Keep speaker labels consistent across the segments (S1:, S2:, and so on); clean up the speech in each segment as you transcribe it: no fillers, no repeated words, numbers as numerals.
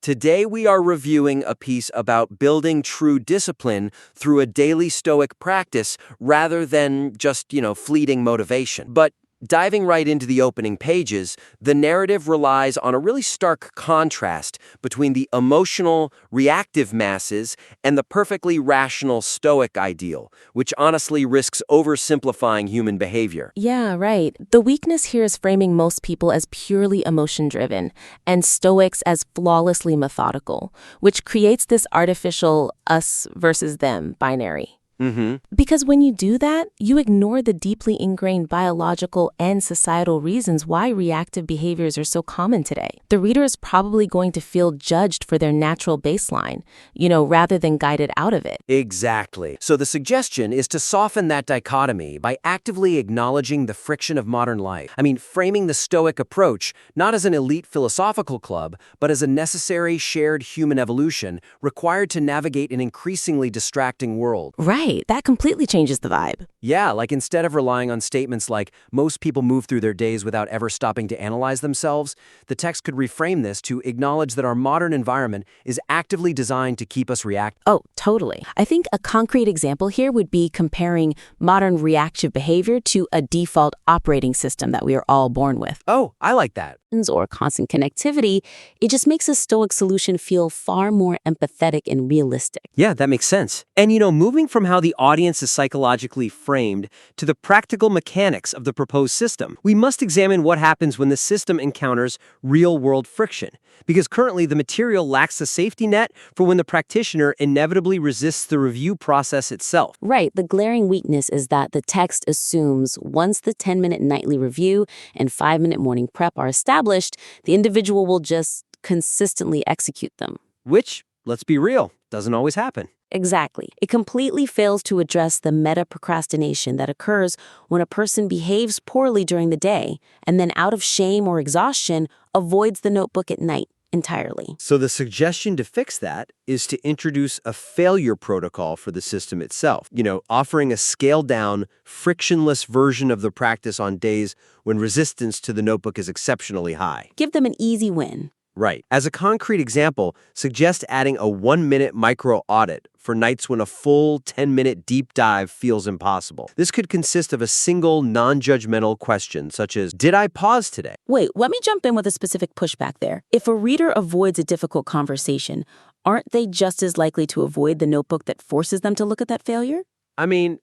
S1: Today we are reviewing a piece about building true discipline through a daily Stoic practice rather than just, fleeting motivation. But diving right into the opening pages, the narrative relies on a really stark contrast between the emotional, reactive masses and the perfectly rational Stoic ideal, which honestly risks oversimplifying human behavior.
S2: Yeah, right. The weakness here is framing most people as purely emotion-driven and Stoics as flawlessly methodical, which creates this artificial us versus them binary. Because when you do that, you ignore the deeply ingrained biological and societal reasons why reactive behaviors are so common today. The reader is probably going to feel judged for their natural baseline, rather than guided out of it.
S1: Exactly. So the suggestion is to soften that dichotomy by actively acknowledging the friction of modern life. Framing the Stoic approach not as an elite philosophical club, but as a necessary shared human evolution required to navigate an increasingly distracting world.
S2: Right. That completely changes the vibe.
S1: Yeah, like instead of relying on statements like, most people move through their days without ever stopping to analyze themselves, the text could reframe this to acknowledge that our modern environment is actively designed to keep us reactive.
S2: Oh, totally. I think a concrete example here would be comparing modern reactive behavior to a default operating system that we are all born with.
S1: Oh, I like that.
S2: Or constant connectivity, it just makes a Stoic solution feel far more empathetic and realistic.
S1: Yeah, that makes sense. And moving from how the audience is psychologically framed to the practical mechanics of the proposed system, we must examine what happens when the system encounters real-world friction. Because currently the material lacks the safety net for when the practitioner inevitably resists the review process itself.
S2: Right. The glaring weakness is that the text assumes once the 10-minute nightly review and 5-minute morning prep are established, the individual will just consistently execute them.
S1: Which, let's be real, doesn't always happen.
S2: Exactly. It completely fails to address the meta-procrastination that occurs when a person behaves poorly during the day and then out of shame or exhaustion avoids the notebook at night entirely.
S1: So the suggestion to fix that is to introduce a failure protocol for the system itself, offering a scaled-down, frictionless version of the practice on days when resistance to the notebook is exceptionally high.
S2: Give them an easy win.
S1: Right. As a concrete example, suggest adding a 1-minute micro-audit for nights when a full 10-minute deep dive feels impossible. This could consist of a single, non-judgmental question, such as, did I pause today?
S2: Wait, let me jump in with a specific pushback there. If a reader avoids a difficult conversation, aren't they just as likely to avoid the notebook that forces them to look at that failure?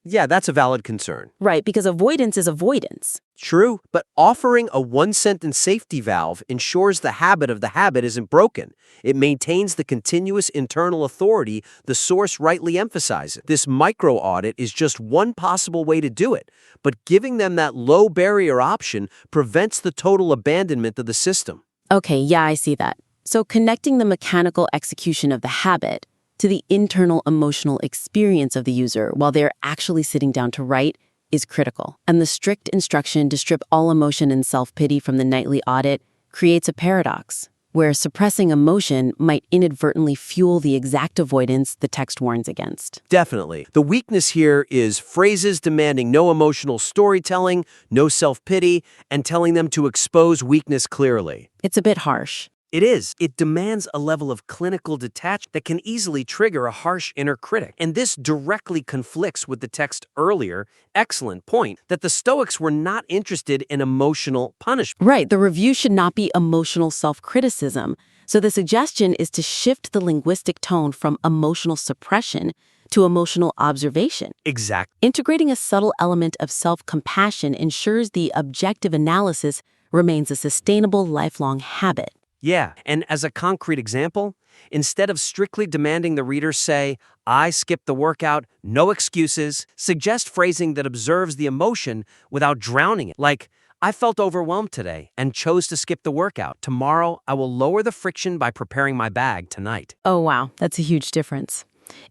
S1: Yeah, that's a valid concern.
S2: Right, because avoidance is avoidance.
S1: True, but offering a one-sentence safety valve ensures the habit of the habit isn't broken. It maintains the continuous internal authority the source rightly emphasizes. This micro-audit is just one possible way to do it, but giving them that low-barrier option prevents the total abandonment of the system.
S2: Okay, yeah, I see that. So connecting the mechanical execution of the habit to the internal emotional experience of the user while they're actually sitting down to write is critical. And the strict instruction to strip all emotion and self-pity from the nightly audit creates a paradox, where suppressing emotion might inadvertently fuel the exact avoidance the text warns against.
S1: Definitely. The weakness here is phrases demanding no emotional storytelling, no self-pity, and telling them to expose weakness clearly.
S2: It's a bit harsh.
S1: It is. It demands a level of clinical detachment that can easily trigger a harsh inner critic. And this directly conflicts with the text's earlier, excellent point that the Stoics were not interested in emotional punishment.
S2: Right. The review should not be emotional self-criticism. So the suggestion is to shift the linguistic tone from emotional suppression to emotional observation.
S1: Exactly.
S2: Integrating a subtle element of self-compassion ensures the objective analysis remains a sustainable lifelong habit.
S1: Yeah, and as a concrete example, instead of strictly demanding the reader say, I skipped the workout, no excuses, suggest phrasing that observes the emotion without drowning it. Like, I felt overwhelmed today and chose to skip the workout. Tomorrow, I will lower the friction by preparing my bag tonight.
S2: Oh, wow, that's a huge difference.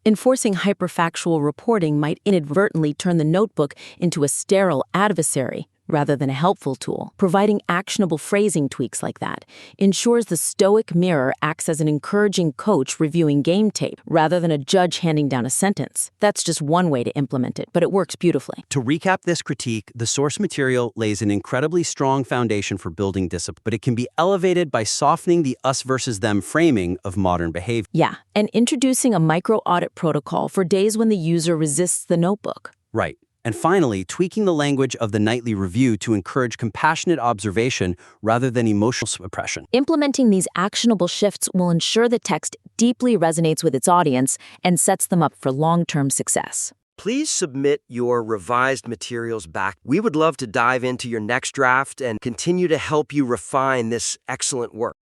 S2: Enforcing hyperfactual reporting might inadvertently turn the notebook into a sterile adversary, rather than a helpful tool. Providing actionable phrasing tweaks like that ensures the Stoic mirror acts as an encouraging coach reviewing game tape rather than a judge handing down a sentence. That's just one way to implement it, but it works beautifully.
S3: To recap this critique, the source material lays an incredibly strong foundation for building discipline, but it can be elevated by softening the us versus them framing of modern behavior.
S2: Yeah, and introducing a micro-audit protocol for days when the user resists the notebook.
S3: Right. And finally, tweaking the language of the nightly review to encourage compassionate observation rather than emotional suppression.
S2: Implementing these actionable shifts will ensure the text deeply resonates with its audience and sets them up for long-term success.
S1: Please submit your revised materials back. We would love to dive into your next draft and continue to help you refine this excellent work.